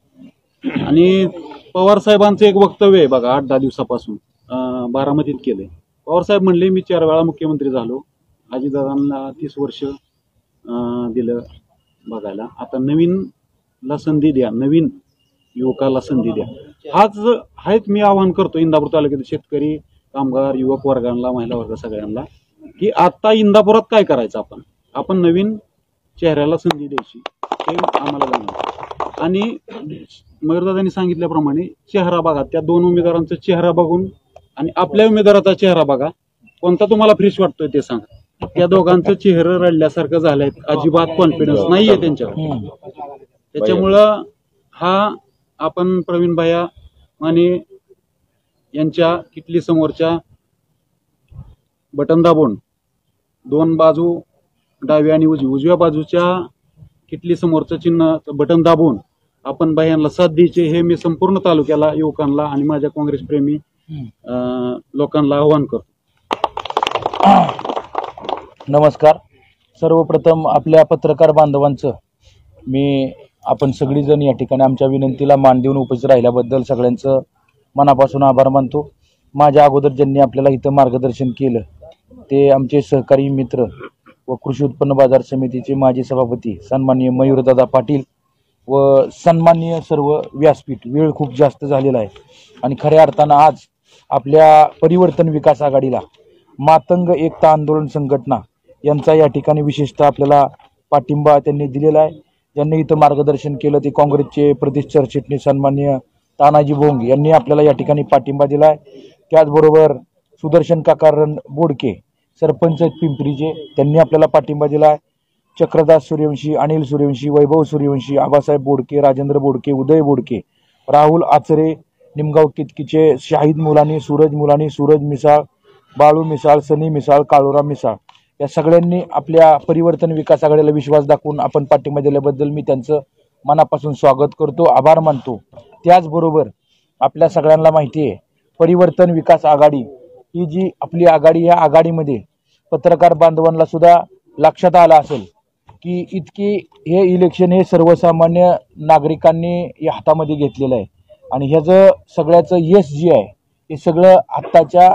आणि पवार साहेबांचं एक वक्तव्य आहे बघा, 8-10 दिवसापासून बारामतीत केलंय. पवार साहेब म्हणले मी 4 वेळा मुख्यमंत्री झालो, अजितदादांना 30 वर्ष दिलं बघायला, आता नवीनला संधी द्या, नवीन युवकाला संधी द्या. हाच मी आवाहन करतो इंदापूर तालुक्यातील शेतकरी, कामगार, युवक वर्गांना, महिला वर्ग सगळ्यांना की आता इंदापुरात काय करायचं, आपण नवीन चेहऱ्याला संधी द्यायची, हे आम्हाला जाणवतं. आणि मयूरदादांनी सांगितल्याप्रमाणे चेहरा बघा, त्या 2 उमेदवारांचा चेहरा बघून आणि आपल्या उमेदवाराचा चेहरा बघा, कोणता तुम्हाला फ्रेश वाटतोय ते सांगा. त्या दोघांचं चेहरा रडल्यासारखं झालंय, अजिबात कॉन्फिडन्स नाहीये त्यांच्यावर. त्याच्यामुळं आपण प्रवीण भैया माने यांच्या किटली समोरच्या बटन दाबून 2 बाजू डावी आणि उजव्या बाजूच्या किटली समोरचं चिन्ह बटन दाबून आपण भैयांना साथ द्यायचे, हे मी संपूर्ण तालुक्याला, युवकांना आणि माझ्या काँग्रेस प्रेमी लोकांना आवाहन करतो. नमस्कार. सर्वप्रथम आपल्या पत्रकार बांधवांचं आपण सगळीजण या ठिकाणी आमच्या विनंतीला मान देऊन उपस्थित राहिल्याबद्दल सगळ्यांचं मनापासून आभार मानतो. माझ्या अगोदर ज्यांनी आपल्याला इथं मार्गदर्शन केलं ते आमचे सहकारी मित्र व कृषी उत्पन्न बाजार समितीचे माजी सभापती सन्माननीय मयूरदादा पाटील व सन्माननीय सर्व व्यासपीठ. वेळ खूप जास्त झालेला आहे आणि खऱ्या अर्थानं आज आपल्या परिवर्तन विकास आघाडीला मातंग एकता आंदोलन संघटना यांचा या ठिकाणी विशेषतः आपल्याला पाठिंबा त्यांनी दिलेला आहे. ज्यांनी इथं मार्गदर्शन केलं ते काँग्रेसचे प्रदेश सरचिटणीस सन्माननीय तानाजी भोंग यांनी आपल्याला या ठिकाणी पाठिंबा दिला आहे. त्याचबरोबर सुदर्शन काका बोडके सरपंच पिंपरीचे त्यांनी आपल्याला पाठिंबा दिला आहे. चक्रदास सूर्यवंशी, अनिल सूर्यवंशी, वैभव सूर्यवंशी, आबासाहेब बोडके, राजेंद्र बोडके, उदय बोडके, राहुल आचरे, निमगाव कितकीचे शाहिद मुलानी, सूरज मिसाळ, बाळू मिसाळ, सनी मिसाळ, काळूराम मिसाळ या सगळ्यांनी आपल्या परिवर्तन विकास आघाडीला विश्वास दाखवून आपण पाठिंबा दिल्याबद्दल मी त्यांचं मनापासून स्वागत करतो, आभार मानतो. त्याचबरोबर आपल्या सगळ्यांना माहिती आहे परिवर्तन विकास आघाडी ही जी आपली आघाडी, या आघाडीमध्ये पत्रकार बांधवांना सुद्धा लक्षात आलं असेल की इतकी हे इलेक्शन हे सर्वसामान्य नागरिकांनी या हातामध्ये घेतलेलं आहे आणि ह्याचं सगळ्याचं यश जे आहे हे सगळं आत्ताच्या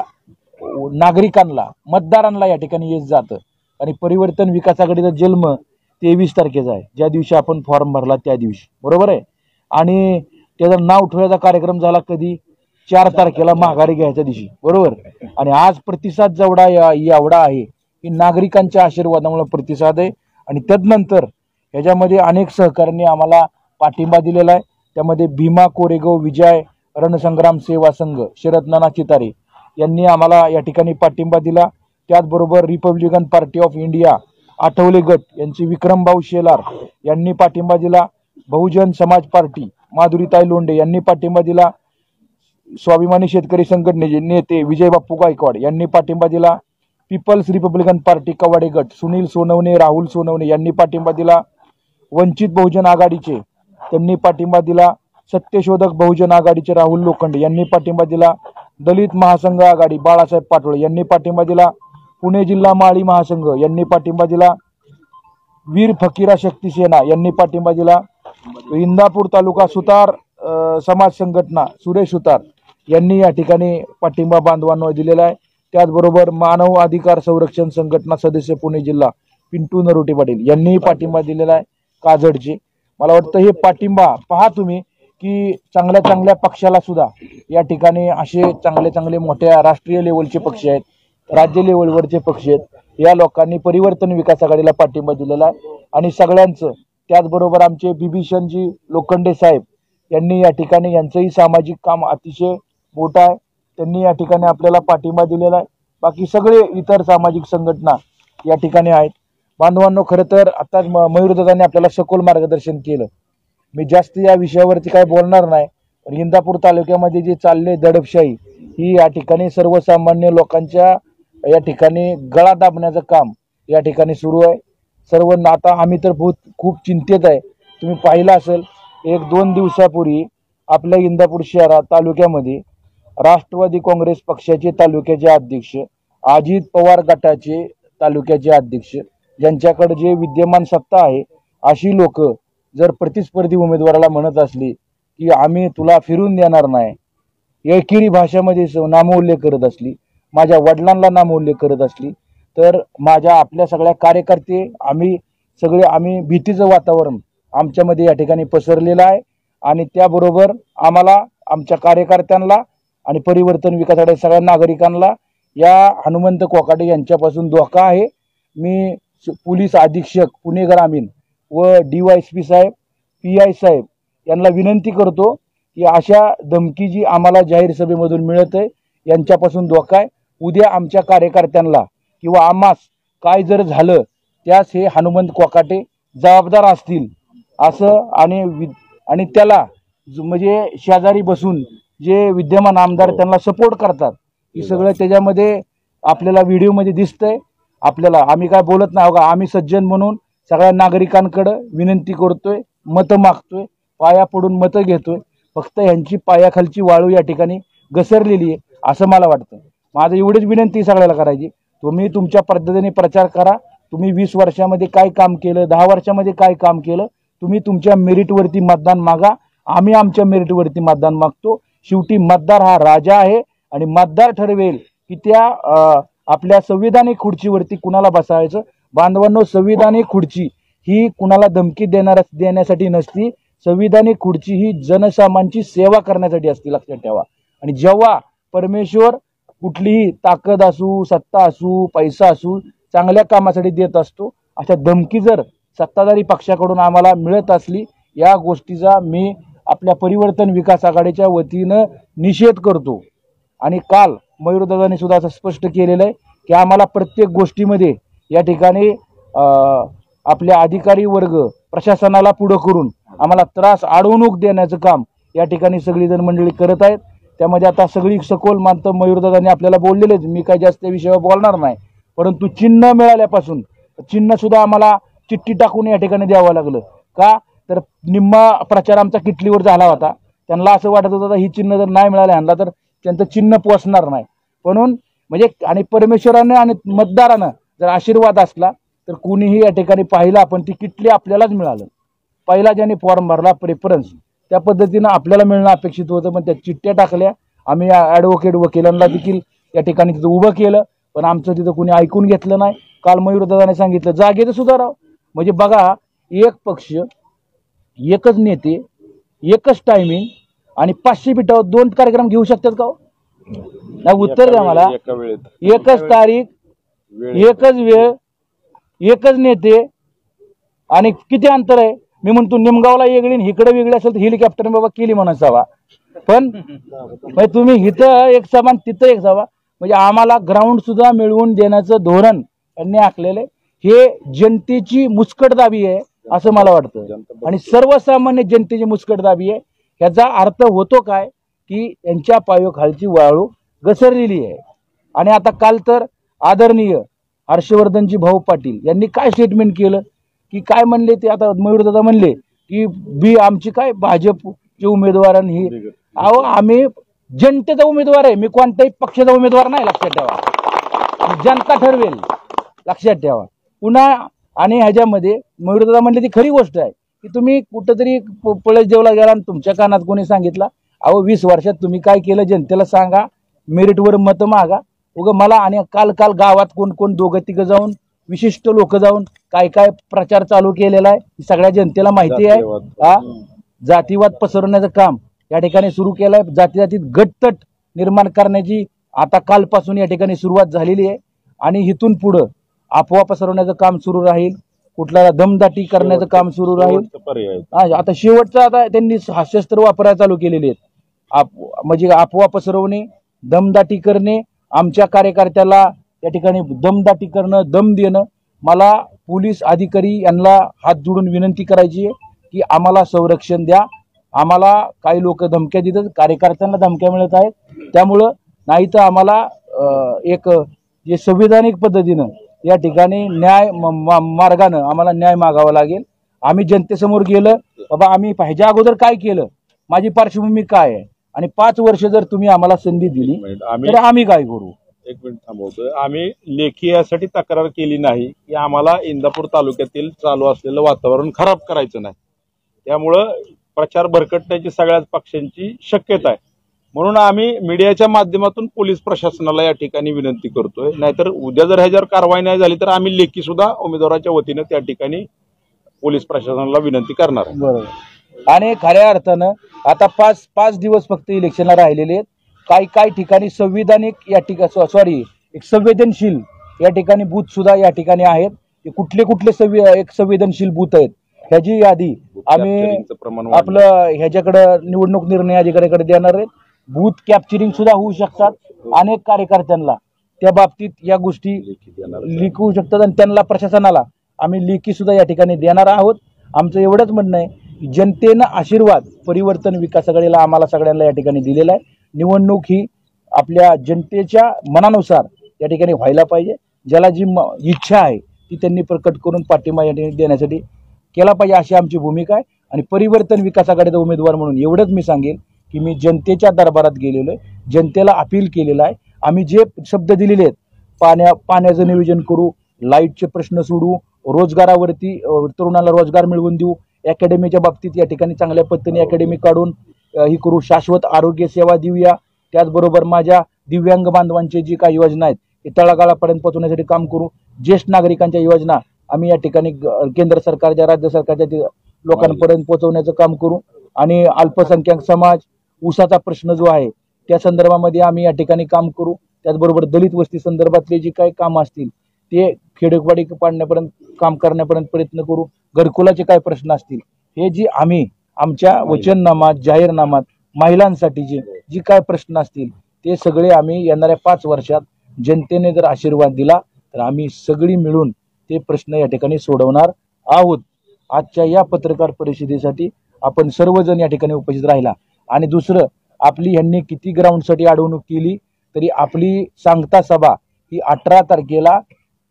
नागरिकांना, मतदारांना या ठिकाणी यश जातं. आणि परिवर्तन विकास आघाडीचा जन्म 23 तारखेचा आहे, ज्या दिवशी आपण फॉर्म भरला त्या दिवशी, बरोबर आहे. आणि त्याचं नाव ठेवायचा कार्यक्रम झाला कधी, 4 तारखेला माघारी घ्यायच्या दिवशी, बरोबर. आणि आज प्रतिसाद जेवढा एवढा आहे की नागरिकांच्या आशीर्वादामुळे प्रतिसाद आहे. आणि त्यानंतर ह्याच्यामध्ये अनेक सहकाऱ्यांनी आम्हाला पाठिंबा दिलेला आहे. त्यामध्ये भीमा कोरेगाव विजय रणसंग्राम सेवा संघ, शरद नाना चितारे यांनी आम्हाला या ठिकाणी पाठिंबा दिला. त्याचबरोबर Republican party of India Athawale गट यांचे विक्रमभाऊ शेलार यांनी पाठिंबा दिला. बहुजन समाज पार्टी माधुरीताई लोंढे यांनी पाठिंबा दिला. स्वाभिमानी शेतकरी संघटनेचे नेते विजय बाप्पू गायकवाड यांनी पाठिंबा दिला. पीपल्स रिपब्लिकन पार्टी कवाडे गट सुनील सोनवणे, राहुल सोनवणे यांनी पाठिंबा दिला. वंचित बहुजन आघाडीचे त्यांनी पाठिंबा दिला. सत्यशोधक बहुजन आघाडीचे राहुल लोखंडे यांनी पाठिंबा दिला. दलित महासंघ आघाडी बाळासाहेब पाटोळे यांनी पाठिंबा दिला. पुणे जिल्हा माळी महासंघ यांनी पाठिंबा दिला. वीर फकीरा शक्ती सेना यांनी पाठिंबा दिला. इंदापूर तालुका सुतार समाज संघटना सुरेश सुतार यांनी या ठिकाणी पाठिंबा बांधवांना दिलेला आहे. त्याचबरोबर मानव अधिकार संरक्षण संघटना सदस्य पुणे जिल्हा पिंटू नरोटे पाटील यांनीही पाठिंबा दिलेला आहे काजडचे. मला वाटतं हे पाठिंबा पहा तुम्ही की चांगल्या चांगल्या पक्षाला सुद्धा या ठिकाणी असे चांगले चांगले मोठ्या राष्ट्रीय लेवलचे पक्ष आहेत, राज्य लेवलवरचे पक्ष आहेत, या लोकांनी परिवर्तन विकास आघाडीला पाठिंबा दिलेला आहे. आणि सगळ्यांचं त्याचबरोबर आमचे बिभीषणजी लोखंडे साहेब यांनी या ठिकाणी यांचंही सामाजिक काम अतिशय मोठं आहे, त्यांनी या ठिकाणी आपल्याला पाठिंबा दिलेला आहे. बाकी सगळे इतर सामाजिक संघटना या ठिकाणी आहेत. बांधवांनो, खरं तर आता मयूरदादांनी आपल्याला सखोल मार्गदर्शन केलं. मी जास्त या विषयावरती काय बोलणार नाही, पण इंदापूर तालुक्यामध्ये जे चालले दडपशाही ही या ठिकाणी सर्वसामान्य लोकांच्या या ठिकाणी गळा दाबण्याचं काम या ठिकाणी सुरू आहे. सर्व आता आम्ही तर खूप चिंतेत आहे. तुम्ही पाहिलं असेल 1-2 दिवसापूर्वी आपल्या इंदापूर शहरात तालुक्यामध्ये राष्ट्रवादी काँग्रेस पक्षाचे तालुक्याचे अध्यक्ष, अजित पवार गटाचे तालुक्याचे अध्यक्ष, ज्यांच्याकडे जे विद्यमान सत्ता आहे अशी लोक जर प्रतिस्पर्धी उमेदवाराला म्हणत असली की आम्ही तुला फिरून देणार नाही, एकेरी भाषेमध्ये नामोल्लेख करत असली, माझ्या वडिलांना नामोल्लेख करत असली, तर आपल्या सगळ्या कार्यकर्ते आम्ही भीतीचं वातावरण आमच्यामध्ये या ठिकाणी पसरलेलं आहे. आणि त्याबरोबर आम्हाला आमच्या कार्यकर्त्यांना आणि परिवर्तन विकास आघाडी सगळ्या नागरिकांना या हनुमंत कोकाटे यांच्यापासून धोका आहे. मी पोलीस अधीक्षक पुणे ग्रामीण व DYSP साहेब, PI साहेब यांना विनंती करतो की अशा धमकी जी आम्हाला जाहीर सभेमधून मिळत आहे यांच्यापासून धोका आहे. उद्या आमच्या कार्यकर्त्यांना किंवा आम्हास काय जर झालं त्यास हे हनुमंत कोकाटे जबाबदार असतील असं. आणि त्याला म्हणजे शेजारी बसून जे विद्यमान आमदार त्यांना सपोर्ट करतात हे सगळं त्याच्यामध्ये आपल्याला व्हिडिओमध्ये दिसतंय. आपल्याला आम्ही काय बोलत नाही बघा, आम्ही सज्जन म्हणून सगळ्या नागरिकांकडे विनंती करतोय, मतं मागतोय, पाया पडून मतं घेतोय. फक्त ह्यांची पायाखालची वाळू या ठिकाणी घसरलेली आहे असं मला वाटतं. माझं एवढीच विनंती सगळ्याला करायची, तुम्ही तुमच्या पद्धतीने प्रचार करा, तुम्ही 20 वर्षामध्ये काय काम केलं, 10 वर्षामध्ये काय काम केलं, तुम्ही तुमच्या मेरिटवरती मतदान मागा, आम्ही आमच्या मेरिटवरती मतदान मागतो. शेवटी मतदार हा राजा आहे आणि मतदार ठरवेल की त्या आपल्या संविधानिक खुर्चीवरती कुणाला बसायचं. बांधवांनो, संविधानिक खुर्ची ही कुणाला धमकी देण्यासाठी नसती. संविधानिक खुर्ची ही जनसामान्यांची सेवा करण्यासाठी असते, लक्षात ठेवा. आणि जेव्हा परमेश्वर कुठलीही ताकद असू, सत्ता असू, पैसा असू चांगल्या कामासाठी देत असतो, अशा धमकी जर सत्ताधारी पक्षाकडून आम्हाला मिळत असली, या गोष्टीचा मी आपल्या परिवर्तन विकास आघाडीच्या वतीनं निषेध करतो. आणि काल मयूरदादांनी सुद्धा असं स्पष्ट केलेलं आहे की आम्हाला प्रत्येक गोष्टीमध्ये या ठिकाणी आपल्या अधिकारी वर्ग प्रशासनाला पुढं करून आम्हाला त्रास अडवणूक देण्याचं काम या ठिकाणी सगळीजण मंडळी करत आहेत. त्यामध्ये आता सगळी सखोल मानतं मयूरदादांनी आपल्याला बोललेलेच, मी काय जास्त विषयावर बोलणार नाही. परंतु चिन्ह मिळाल्यापासून चिन्ह सुद्धा आम्हाला चिठ्ठी टाकून या ठिकाणी द्यावं लागलं. का तर निम्मा प्रचार आमचा किटलीवर झाला होता. त्यांना असं वाटत होतं ही चिन्ह जर नाही मिळाले ह्यांना तर त्यांचं चिन्ह पोचणार नाही. म्हणून म्हणजे आणि परमेश्वरानं आणि मतदारानं जर आशीर्वाद असला तर कुणीही या ठिकाणी पाहिलं आपण ती किटली आपल्यालाच मिळालं. पहिला ज्याने फॉर्म भरला प्रेफरन्स त्या पद्धतीनं आपल्याला मिळणं अपेक्षित होतं, पण त्या चिठ्ठ्या टाकल्या. आम्ही ॲडव्होकेट वकिलांना देखील या ठिकाणी तिथं उभं केलं, पण आमचं तिथं कुणी ऐकून घेतलं नाही. काल मयूरदादाने सांगितलं जागेचं सुधाराव. म्हणजे बघा, एक पक्ष, एकच नेते, एकच टायमिंग आणि 500 फीटावर 2 कार्यक्रम घेऊ शकतात का? नाही, उत्तर द्या मला. एकच तारीख, एकच वेळ, एकच नेते आणि किती अंतर आहे? मी म्हणतो निमगावला वेगळी इकडे वेगळी असेल तर हेलिकॉप्टर बाबा केली म्हणून जावा, पण तुम्ही इथं एक समान तिथं एक जावा. म्हणजे आम्हाला ग्राउंड सुद्धा मिळवून देण्याचं धोरण त्यांनी आखलेलं आहे. हे जनतेची मुस्कटदाबी आहे असं मला वाटतं, आणि सर्वसामान्य जनतेची मुस्कटदाबी आहे. ह्याचा अर्थ होतो काय की यांच्या पायोखालची वाळू घसरलेली आहे. आणि आता काल तर आदरणीय हर्षवर्धनजी भाऊ पाटील यांनी काय स्टेटमेंट केलं की काय म्हणले ते, आता मयूरदादा म्हणले की आमची काय भाजपचे उमेदवारांनी, अहो आम्ही जनतेचा उमेदवार आहे, मी कोणत्याही पक्षाचा उमेदवार नाही, लक्षात ठेवा. जनता ठरवेल, लक्षात ठेवा. पुन्हा आणि ह्याच्यामध्ये मयूरदादा म्हणले ती खरी गोष्ट आहे की तुम्ही कुठंतरी पळस देवला गेला आणि तुमच्या कानात कोणी सांगितलं, अहो 20 वर्षात तुम्ही काय केलं जनतेला सांगा, मेरिटवर मतं मागा. उगं मला आणि काल गावात कोण कोण 2-3 जाऊन विशिष्ट लोक जाऊन काय काय प्रचार चालू केलेला आहे सगळ्या जनतेला माहिती आहे. जातीवाद पसरवण्याचं काम या ठिकाणी सुरू केलंय. जातीत गटतट निर्माण करण्याची आता कालपासून या ठिकाणी सुरुवात झालेली आहे, आणि इथून पुढं अफवा पसरवण्याचं काम सुरू राहील, कुठल्याला दमदाटी करण्याचं काम सुरू राहील. आता शेवटचं आता त्यांनी शस्त्र वापरायला चालू केलेले आहेत. म्हणजे अफवा पसरवणे, दमदाटी करणे, आमच्या कार्यकर्त्याला या ठिकाणी दमदाटी करणं, दम देणं. मला पोलीस अधिकारी यांना हात जोडून विनंती करायची आहे की आम्हाला संरक्षण द्या. आम्हाला काही लोक धमक्या देतात, कार्यकर्त्यांना धमक्या मिळत आहेत. त्यामुळं नाही तर आम्हाला एक जे संविधानिक पद्धतीनं या ठिकाणी न्याय मार्गानं आम्हाला न्याय मागावा लागेल. आम्ही जनतेसमोर गेलं, बाबा आम्ही ह्याच्या अगोदर काय केलं, माझी पार्श्वभूमी काय आहे, आणि 5 वर्ष जर तुम्ही आम्हाला संधी दिली तर आम्ही काय करू. एक मिनिट थांबवतोय. आम्ही लेखी यासाठी तक्रार केली नाही की आम्हाला इंदापूर तालुक्यातील चालू असलेलं वातावरण खराब करायचं नाही, त्यामुळं प्रचार भरकटण्याची सगळ्याच पक्षांची शक्यता आहे. म्हणून आम्ही मीडियाच्या माध्यमातून पोलीस प्रशासनाला या ठिकाणी विनंती करतोय. नाहीतर उद्या जर ह्याच्यावर कारवाई नाही झाली तर आम्ही लेखी सुद्धा उमेदवाराच्या वतीनं त्या ठिकाणी पोलीस प्रशासनाला विनंती करणार आहे. बरोबर. आणि खऱ्या अर्थानं आता 5 दिवस फक्त इलेक्शनला राहिलेले आहेत. काही ठिकाणी संविधानिक या ठिकाणी एक संवेदनशील या ठिकाणी बूथ सुद्धा या ठिकाणी आहेत. कुठले एक संवेदनशील बूथ आहेत ह्याची यादी आम्ही आपलं ह्याच्याकडं निवडणूक निर्णय अधिकाऱ्याकडे देणार आहेत. बूथ कॅप्चरिंग सुद्धा होऊ शकतात. अनेक कार्यकर्त्यांना त्या बाबतीत या गोष्टी लिखू शकतात, आणि त्यांना प्रशासनाला आम्ही लेखी सुद्धा या ठिकाणी देणार आहोत. आमचं एवढंच म्हणणं आहे की जनतेनं आशीर्वाद परिवर्तन विकास आघाडीला आम्हाला सगळ्यांना या ठिकाणी दिलेला आहे. निवडणूक ही आपल्या जनतेच्या मनानुसार या ठिकाणी व्हायला पाहिजे. ज्याला जी इच्छा आहे ती त्यांनी प्रकट करून पाठिंबा या ठिकाणी देण्यासाठी केला पाहिजे, अशी आमची भूमिका आहे. आणि परिवर्तन विकास आघाडीचा उमेदवार म्हणून एवढंच मी सांगेन की मी जनतेच्या दरबारात गेलेलो आहे, जनतेला अपील केलेलं आहे. आम्ही जे शब्द दिलेले आहेत, पाण्याचं नियोजन करू, लाईटचे प्रश्न सोडू, रोजगारावरती तरुणाला रोजगार मिळवून देऊ, अकॅडमीच्या बाबतीत या ठिकाणी चांगल्या पद्धतीने अकॅडमी काढून ही करू, शाश्वत आरोग्य सेवा देऊया. त्याचबरोबर माझ्या दिव्यांग बांधवांची जी काही योजना आहेत ते तळागाळापर्यंत पोहोचवण्यासाठी काम करू. ज्येष्ठ नागरिकांच्या योजना आम्ही या ठिकाणी केंद्र सरकारच्या राज्य सरकारच्या लोकांपर्यंत पोहोचवण्याचं काम करू. आणि अल्पसंख्याक समाज, ऊसाचा प्रश्न जो आहे त्या संदर्भामध्ये आम्ही या ठिकाणी काम करू. त्याचबरोबर दलित वस्ती संदर्भातले जी काही कामं असतील ते खेडोपाडी पाडण्यापर्यंत काम करण्यापर्यंत प्रयत्न करू. घरकुलाचे काय प्रश्न असतील हे जी आम्ही आमच्या वचननामात, जाहीरनामात महिलांसाठीचे जी काय प्रश्न असतील ते सगळे आम्ही येणाऱ्या 5 वर्षात जनतेने जर आशीर्वाद दिला तर आम्ही सगळी मिळून ते प्रश्न या ठिकाणी सोडवणार आहोत. आजच्या या पत्रकार परिषदेसाठी आपण सर्वजण या ठिकाणी उपस्थित राहिला. आणि दुसरं, आपली ह्यांनी किती ग्राउंडसाठी अडवणूक केली तरी आपली सांगता सभा ही 18 तारखेला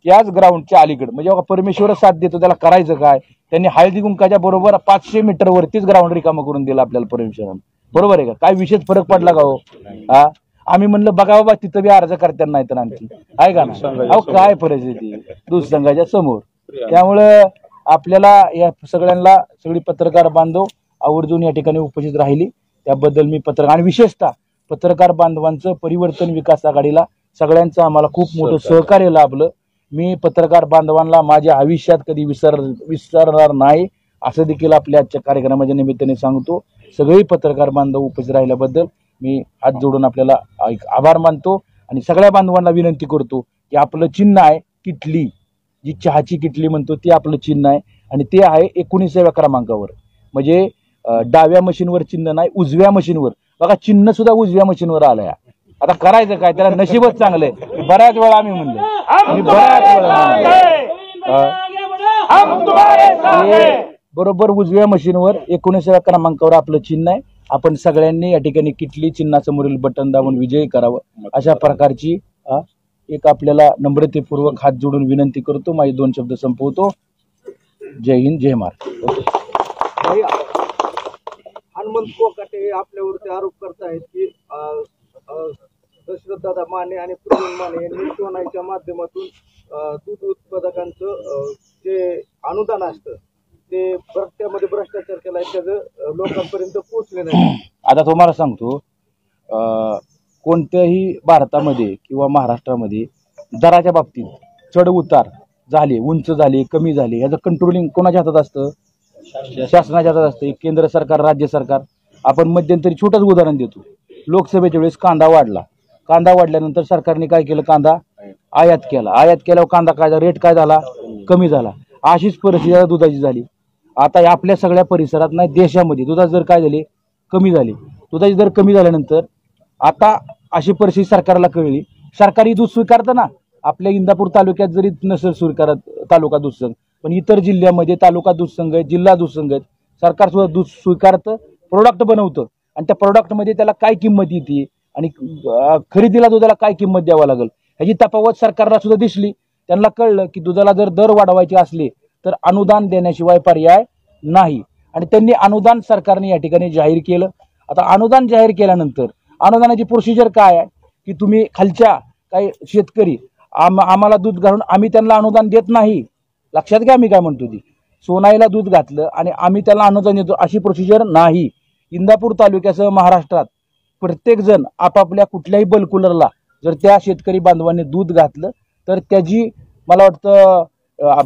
त्याच ग्राउंडच्या अलीकडे, म्हणजे परमेश्वर साथ देतो त्याला करायचं काय, त्यांनी हळदी कुंकाच्या बरोबर 500 मीटरवरतीच ग्राउंड रिकामं करून दिलं आपल्याला परमेश्वरानं. बरोबर आहे का? काय विशेष फरक पडला का हो? हा, आम्ही म्हणलं बघा बाबा तिथं बी अर्ज करताना नाही तर आणखी आहे का ना. अहो काय परिस्थिती दूध संघाच्या समोर. त्यामुळं आपल्याला या सगळ्यांना, सगळी पत्रकार बांधव आवर्जून या ठिकाणी उपस्थित राहिली त्याबद्दल मी आणि विशेषतः पत्रकार बांधवांचं परिवर्तन विकास आघाडीला सगळ्यांचं आम्हाला खूप मोठं सहकार्य लाभलं. मी पत्रकार बांधवांना माझ्या आयुष्यात कधी विसरणार नाही असं देखील आपल्या आजच्या कार्यक्रमाच्या निमित्ताने सांगतो. सगळे पत्रकार बांधव उपस्थित राहिल्याबद्दल मी हात जोडून आपल्याला आभार मानतो. आणि सगळ्या बांधवांना विनंती करतो की आपलं चिन्ह आहे किटली, जी चहाची किटली म्हणतो ती आपलं चिन्ह आहे. आणि ते आहे 19व्या क्रमांकावर, म्हणजे डाव्या मशीनवर चिन्ह नाही, उजव्या मशीनवर. बघा चिन्ह सुद्धा उजव्या मशीनवर आलंय. आता करायचं काय, त्याला नशीबच चांगलंय. बऱ्याच वेळा आम्ही म्हणलं, बरोबर उजव्या मशीनवर 19व्या क्रमांकावर आपलं चिन्ह आहे. आपण सगळ्यांनी या ठिकाणी किटली चिन्हासमोरील बटन दाबून विजयी करावं अशा प्रकारची एक आपल्याला नम्रतेपूर्वक हात जोडून विनंती करतो. माझे 2 शब्द संपवतो. जय हिंद, जय महाराष्ट्र. हनुमंत कोकाटे आपल्यावरती आरोप करतायत की दशरथदादा माने आणि प्रवीण माने यांनी सोनाईच्या माध्यमातून दूध उत्पादकांचं जे अनुदान असतं ते त्यामध्ये भ्रष्टाचार केलाय, त्याचं लोकांपर्यंत पोहोचले नाही. आता तुम्हाला सांगतो, कोणत्याही भारतामध्ये किंवा महाराष्ट्रामध्ये दराच्या बाबतीत चढ उतार झाले, उंच झाले, कमी झाले, याचं कंट्रोलिंग कोणाच्या हातात असतं? शासनाच्या हातात असतं. केंद्र सरकार, राज्य सरकार. आपण मध्यंतरी छोटंच उदाहरण देतो. लोकसभेच्या वेळेस कांदा वाढला. कांदा वाढल्यानंतर सरकारने काय केलं? कांदा आयात केला. आयात केल्यावर कांदा काय झाला? रेट काय झाला? कमी झाला. अशीच परिस्थिती दुधाची झाली. आता आपल्या सगळ्या परिसरात नाही, देशामध्ये दुधाचे दर काय झाले? कमी झाले. दुधाचे दर कमी झाल्यानंतर आता अशी परिस्थिती सरकारला कळली. सरकारी दूध स्वीकारतं ना. आपल्या इंदापूर तालुक्यात जरी नसेल स्वीकारत तालुका दूध संघ, पण इतर जिल्ह्यामध्ये तालुका दूध संघ आहेत, जिल्हा दूध संघ आहेत, सरकार सुद्धा दूध स्वीकारतं, प्रोडक्ट बनवतं. आणि त्या प्रोडक्टमध्ये त्याला काय किंमत येते आणि खरेदीला दुधाला काय किंमत द्यावा लागेल ह्याची तफावत सरकारला सुद्धा दिसली. त्यांना कळलं की दुधाला जर दर वाढवायचे असले तर अनुदान देण्याशिवाय पर्याय नाही. आणि त्यांनी अनुदान सरकारने या ठिकाणी जाहीर केलं. आता अनुदान जाहीर केल्यानंतर अनुदानाची प्रोसिजर काय आहे की तुम्ही खालच्या काही शेतकरी आम्हाला दूध घालून आम्ही त्यांना अनुदान देत नाही. लक्षात घ्या मी काय म्हणतो. ती सोनाईला दूध घातलं आणि आम्ही त्याला अनुदान देतो अशी प्रोसिजर नाही. इंदापूर तालुक्यासह महाराष्ट्रात प्रत्येक जण आपापल्या कुठल्याही बल्कुलरला जर त्या शेतकरी बांधवांनी दूध घातलं तर त्याची मला वाटतं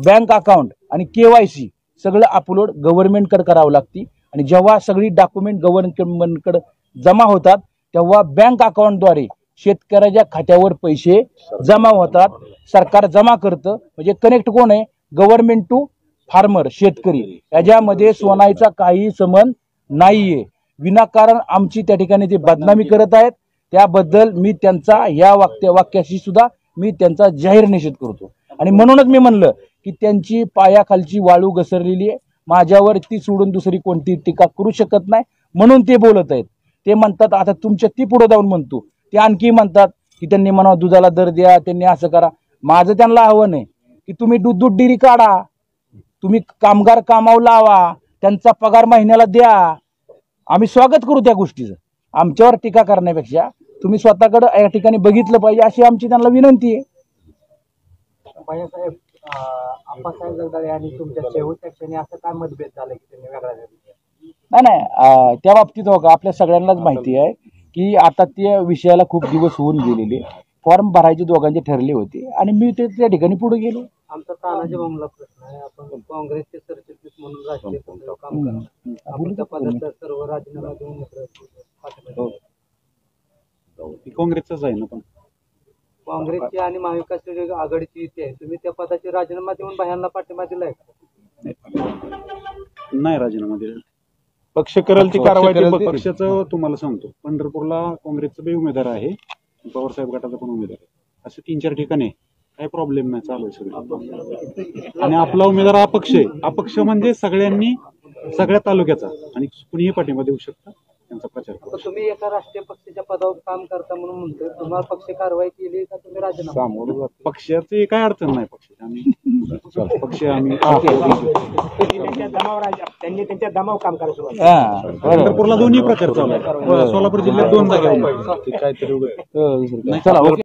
बँक अकाउंट आणि KYC सगळं अपलोड गव्हर्नमेंटकडे करावं लागते. आणि जेव्हा सगळी डॉक्युमेंट गव्हर्नमेंटकडे जमा होतात तेव्हा बँक अकाउंटद्वारे शेतकऱ्याच्या खात्यावर पैसे जमा होतात. सरकार जमा करतं. म्हणजे कनेक्ट कोण आहे? गव्हर्नमेंट टू फार्मर, शेतकरी. याच्यामध्ये सोनाईचा काही संबंध नाहीये. विनाकारण आमची त्या ठिकाणी ते बदनामी करत आहेत. त्याबद्दल मी त्यांचा या वाक्याशी सुद्धा मी त्यांचा जाहीर निषेध करतो. आणि म्हणूनच मी म्हणलं की त्यांची पायाखालची वाळू घसरलेली आहे. माझ्यावर ती सोडून दुसरी कोणती टीका करू शकत नाही म्हणून ते बोलत आहेत. ते म्हणतात आता तुमच्या ती पुढे जाऊन म्हणतो ते आणखी म्हणतात की त्यांनी म्हणा दुधाला दर द्या, त्यांनी असं करा. माझं त्यांना आव्हान आहे की तुम्ही दूध डेअरी काढा, तुम्ही कामगार कामावर लावा, त्यांचा पगार महिन्याला द्या. आम्ही स्वागत करू त्या गोष्टीचं. आमच्यावर टीका करण्यापेक्षा तुम्ही स्वतःकडे या ठिकाणी बघितलं पाहिजे अशी आमची त्यांना विनंती आहे. अप्पासाहेब जगदाळे आणि तुमच्या शेवटच्या क्षणी असं काय मतभेद झालं की त्यांनी वेगळा निर्णय नाही त्या बाबतीत हो का आपल्या सगळ्यांनाच माहिती आहे की आता त्या विषयाला खूप दिवस होऊन गेलेले फॉर्म भरायचे दोघांचे ठरले होते आणि मी ते त्या ठिकाणी पुढे गेलो. आमचा तानाजी भाऊला प्रश्न आहे. आपण काँग्रेसचे सरचिटणीस म्हणून राष्ट्रीय पक्षावर काम करतो. आपण त्या पदाचा सर्व राजीनामा देऊन काँग्रेसचाच आहे ना पण काँग्रेसची आणि महाविकास आघाडीची युती आहे. तुम्ही त्या पदाचे राजीनामा देऊन बाह्यांना पाठिंबा दिलाय का? नाही राजीनामा दिला. पक्ष करेल ती कारवाई पक्षाचं तुम्हाला सांगतो, पंढरपूरला काँग्रेसचा बी उमेदवार आहे, पवारसाहेब गटाचा पण उमेदवार आहे. असे 3-4 ठिकाणी काही प्रॉब्लेम नाही, चालू आहे सगळं. आणि आपला उमेदवार अपक्ष आहे. अपक्ष म्हणजे सगळ्यांनी सगळ्या तालुक्याचा आणि कुणीही पाठिंबा देऊ शकता, त्यांचा प्रचार करू. तुम्ही एका राष्ट्रीय पक्षाच्या पदावर काम करता म्हणून म्हणतोय, तुम्हाला पक्ष कारवाई केली का तुम्ही राजीनामा? पक्षाची काय अडचण नाही. पक्षाची आम्ही त्यांनी त्यांच्या दमाव काम करायचं. पंढरपूरला दोन्ही प्रचार चालू आहे. सोलापूर जिल्ह्यात 2 जागा चला.